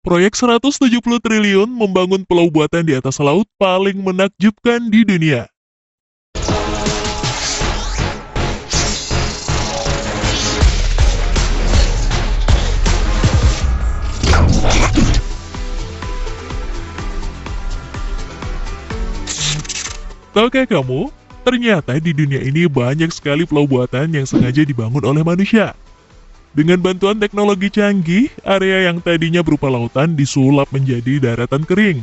Proyek 170 triliun membangun pulau buatan di atas laut paling menakjubkan di dunia. Tahukah kamu, ternyata di dunia ini banyak sekali pulau buatan yang sengaja dibangun oleh manusia. Dengan bantuan teknologi canggih, area yang tadinya berupa lautan disulap menjadi daratan kering.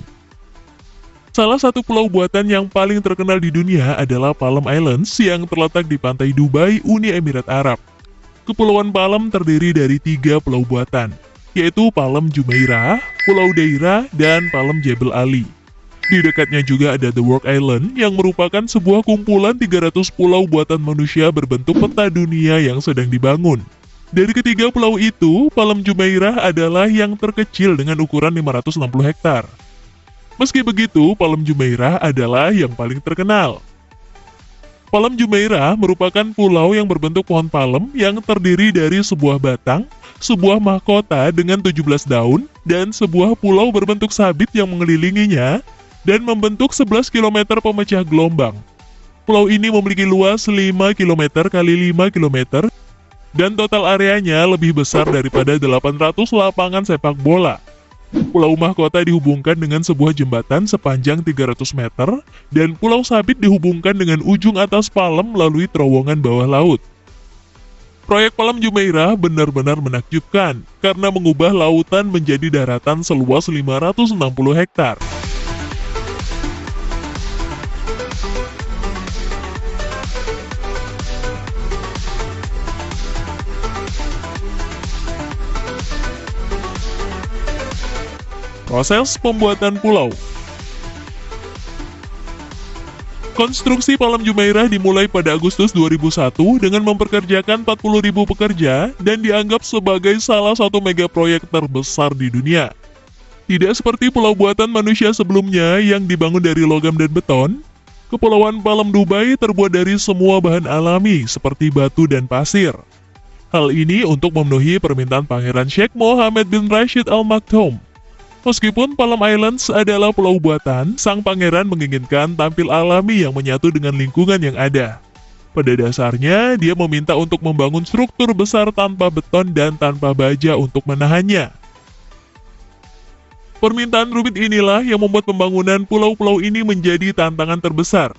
Salah satu pulau buatan yang paling terkenal di dunia adalah Palm Islands yang terletak di pantai Dubai, Uni Emirat Arab. Kepulauan Palm terdiri dari 3 pulau buatan, yaitu Palm Jumeirah, Pulau Deira, dan Palm Jebel Ali. Di dekatnya juga ada The Work Island yang merupakan sebuah kumpulan 300 pulau buatan manusia berbentuk peta dunia yang sedang dibangun. Dari ketiga pulau itu, Palm Jumeirah adalah yang terkecil dengan ukuran 560 hektar. Meski begitu, Palm Jumeirah adalah yang paling terkenal. Palm Jumeirah merupakan pulau yang berbentuk pohon palem yang terdiri dari sebuah batang, sebuah mahkota dengan 17 daun, dan sebuah pulau berbentuk sabit yang mengelilinginya dan membentuk 11 km pemecah gelombang. Pulau ini memiliki luas 5 km x 5 km dan total areanya lebih besar daripada 800 lapangan sepak bola. Pulau Mahkota dihubungkan dengan sebuah jembatan sepanjang 300 meter, dan Pulau Sabit dihubungkan dengan ujung atas palem melalui terowongan bawah laut. Proyek Palm Jumeirah benar-benar menakjubkan, karena mengubah lautan menjadi daratan seluas 560 hektar. Proses pembuatan pulau. Konstruksi Palm Jumeirah dimulai pada Agustus 2001 dengan mempekerjakan 40.000 pekerja dan dianggap sebagai salah satu mega proyek terbesar di dunia. Tidak seperti pulau buatan manusia sebelumnya yang dibangun dari logam dan beton, Kepulauan Palm Dubai terbuat dari semua bahan alami seperti batu dan pasir. Hal ini untuk memenuhi permintaan Pangeran Sheikh Mohammed bin Rashid Al Maktoum. Meskipun Palm Islands adalah pulau buatan, sang pangeran menginginkan tampil alami yang menyatu dengan lingkungan yang ada. Pada dasarnya, dia meminta untuk membangun struktur besar tanpa beton dan tanpa baja untuk menahannya. Permintaan rumit inilah yang membuat pembangunan pulau-pulau ini menjadi tantangan terbesar.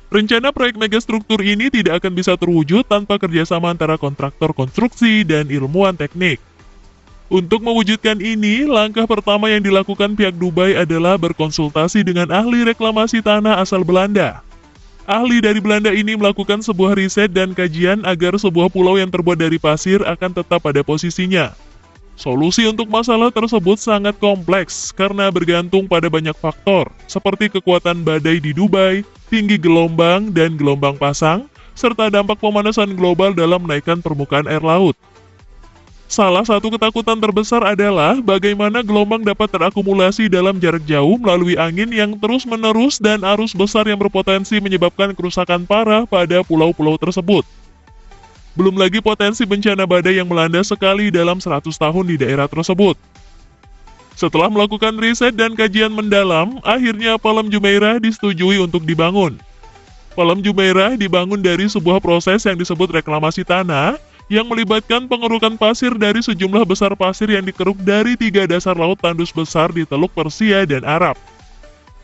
Rencana proyek megastruktur ini tidak akan bisa terwujud tanpa kerjasama antara kontraktor konstruksi dan ilmuwan teknik. Untuk mewujudkan ini, langkah pertama yang dilakukan pihak Dubai adalah berkonsultasi dengan ahli reklamasi tanah asal Belanda. Ahli dari Belanda ini melakukan sebuah riset dan kajian agar sebuah pulau yang terbuat dari pasir akan tetap pada posisinya. Solusi untuk masalah tersebut sangat kompleks karena bergantung pada banyak faktor, seperti kekuatan badai di Dubai, tinggi gelombang dan gelombang pasang, serta dampak pemanasan global dalam menaikkan permukaan air laut. Salah satu ketakutan terbesar adalah bagaimana gelombang dapat terakumulasi dalam jarak jauh melalui angin yang terus-menerus dan arus besar yang berpotensi menyebabkan kerusakan parah pada pulau-pulau tersebut. Belum lagi potensi bencana badai yang melanda sekali dalam 100 tahun di daerah tersebut. Setelah melakukan riset dan kajian mendalam, akhirnya Palm Jumeirah disetujui untuk dibangun. Palm Jumeirah dibangun dari sebuah proses yang disebut reklamasi tanah, yang melibatkan pengerukan pasir dari sejumlah besar pasir yang dikeruk dari 3 dasar laut tandus besar di Teluk Persia dan Arab.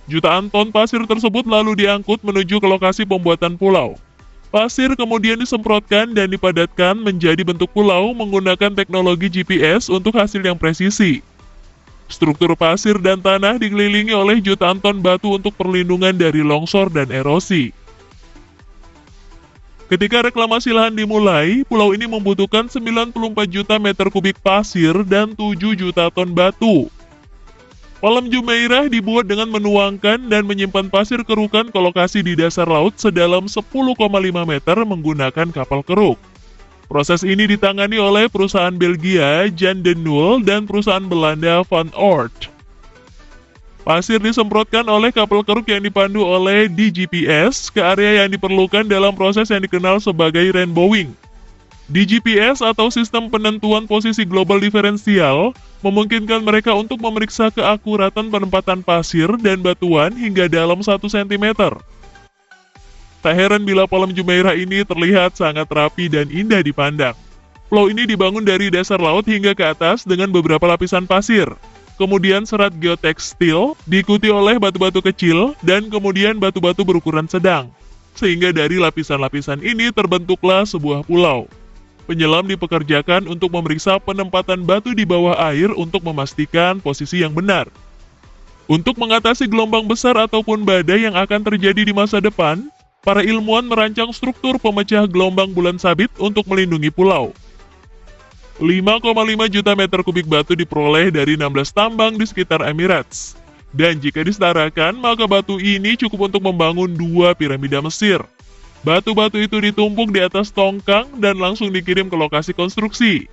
Jutaan ton pasir tersebut lalu diangkut menuju ke lokasi pembuatan pulau. Pasir kemudian disemprotkan dan dipadatkan menjadi bentuk pulau menggunakan teknologi GPS untuk hasil yang presisi. Struktur pasir dan tanah dikelilingi oleh jutaan ton batu untuk perlindungan dari longsor dan erosi. Ketika reklamasi lahan dimulai, pulau ini membutuhkan 94 juta meter kubik pasir dan 7 juta ton batu. Palm Jumeirah dibuat dengan menuangkan dan menyimpan pasir kerukan ke lokasi di dasar laut sedalam 10,5 meter menggunakan kapal keruk. Proses ini ditangani oleh perusahaan Belgia, Jan de Nul, dan perusahaan Belanda Van Oort. Pasir disemprotkan oleh kapal keruk yang dipandu oleh DGPS ke area yang diperlukan dalam proses yang dikenal sebagai rainbowing. Di GPS atau sistem penentuan posisi global diferensial, memungkinkan mereka untuk memeriksa keakuratan penempatan pasir dan batuan hingga dalam 1 cm. Tak heran bila Pulau Jumeirah ini terlihat sangat rapi dan indah dipandang. Pulau ini dibangun dari dasar laut hingga ke atas dengan beberapa lapisan pasir. Kemudian serat geotekstil, diikuti oleh batu-batu kecil, dan kemudian batu-batu berukuran sedang. Sehingga dari lapisan-lapisan ini terbentuklah sebuah pulau. Penyelam dipekerjakan untuk memeriksa penempatan batu di bawah air untuk memastikan posisi yang benar. Untuk mengatasi gelombang besar ataupun badai yang akan terjadi di masa depan, para ilmuwan merancang struktur pemecah gelombang bulan sabit untuk melindungi pulau. 5,5 juta meter kubik batu diperoleh dari 16 tambang di sekitar Emirates. Dan jika disetarakan, maka batu ini cukup untuk membangun 2 piramida Mesir. Batu-batu itu ditumpuk di atas tongkang dan langsung dikirim ke lokasi konstruksi.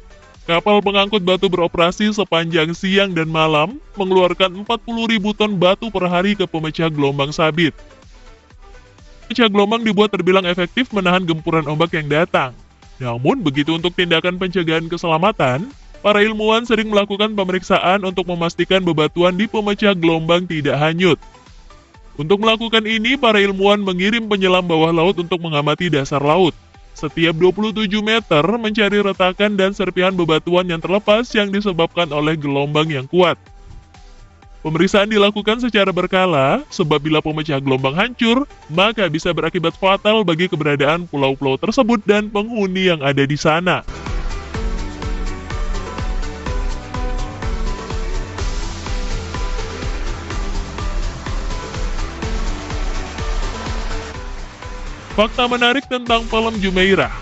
Kapal pengangkut batu beroperasi sepanjang siang dan malam, mengeluarkan 40.000 ton batu per hari ke pemecah gelombang sabit. Pemecah gelombang dibuat terbilang efektif menahan gempuran ombak yang datang. Namun, begitu untuk tindakan pencegahan keselamatan, para ilmuwan sering melakukan pemeriksaan untuk memastikan bebatuan di pemecah gelombang tidak hanyut. Untuk melakukan ini, para ilmuwan mengirim penyelam bawah laut untuk mengamati dasar laut. Setiap 27 meter mencari retakan dan serpihan bebatuan yang terlepas yang disebabkan oleh gelombang yang kuat. Pemeriksaan dilakukan secara berkala, sebab bila pemecah gelombang hancur, maka bisa berakibat fatal bagi keberadaan pulau-pulau tersebut dan penghuni yang ada di sana. Fakta menarik tentang Pulau Jumeirah.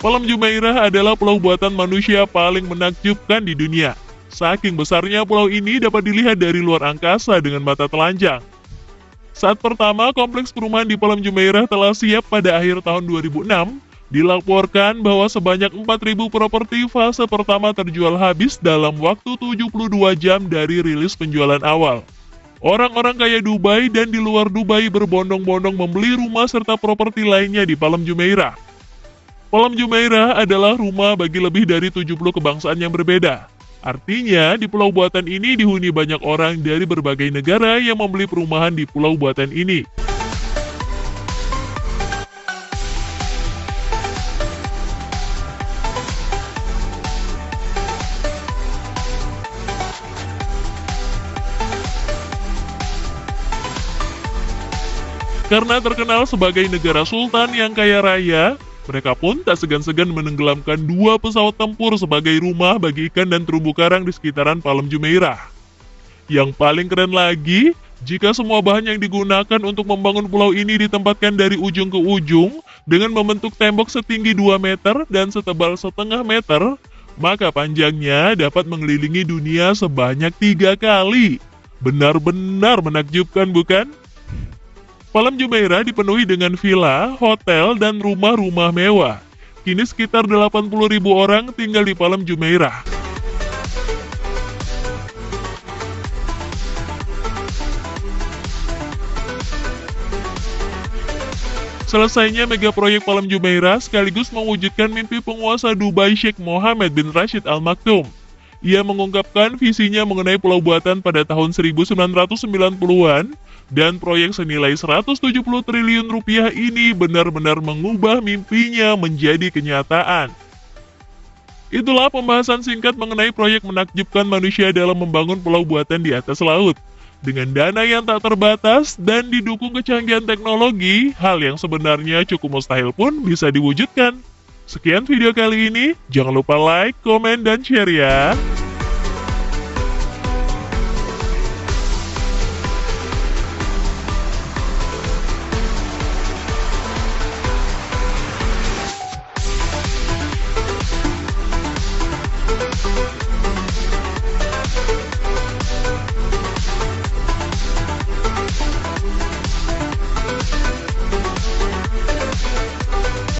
Pulau Jumeirah adalah pulau buatan manusia paling menakjubkan di dunia. Saking besarnya pulau ini dapat dilihat dari luar angkasa dengan mata telanjang. Saat pertama kompleks perumahan di Pulau Jumeirah telah siap pada akhir tahun 2006, dilaporkan bahwa sebanyak 4.000 properti fase pertama terjual habis dalam waktu 72 jam dari rilis penjualan awal. Orang-orang kaya Dubai dan di luar Dubai berbondong-bondong membeli rumah serta properti lainnya di Pulau Jumeirah. Pulau Jumeirah adalah rumah bagi lebih dari 70 kebangsaan yang berbeda. Artinya, di pulau buatan ini dihuni banyak orang dari berbagai negara yang membeli perumahan di pulau buatan ini. Karena terkenal sebagai negara sultan yang kaya raya, mereka pun tak segan-segan menenggelamkan 2 pesawat tempur sebagai rumah bagi ikan dan terumbu karang di sekitaran Pulau Jumeirah. Yang paling keren lagi, jika semua bahan yang digunakan untuk membangun pulau ini ditempatkan dari ujung ke ujung dengan membentuk tembok setinggi 2 meter dan setebal setengah meter, maka panjangnya dapat mengelilingi dunia sebanyak 3 kali. Benar-benar menakjubkan, bukan? Pulau Jumeirah dipenuhi dengan villa, hotel, dan rumah-rumah mewah. Kini sekitar 80.000 orang tinggal di Pulau Jumeirah. Selesainya mega proyek Pulau Jumeirah sekaligus mewujudkan mimpi penguasa Dubai Sheikh Mohammed bin Rashid Al Maktoum. Ia mengungkapkan visinya mengenai pulau buatan pada tahun 1990-an, dan proyek senilai 170 triliun rupiah ini benar-benar mengubah mimpinya menjadi kenyataan. Itulah pembahasan singkat mengenai proyek menakjubkan manusia dalam membangun pulau buatan di atas laut. Dengan dana yang tak terbatas dan didukung kecanggihan teknologi, hal yang sebenarnya cukup mustahil pun bisa diwujudkan. Sekian video kali ini, jangan lupa like, komen, dan share ya.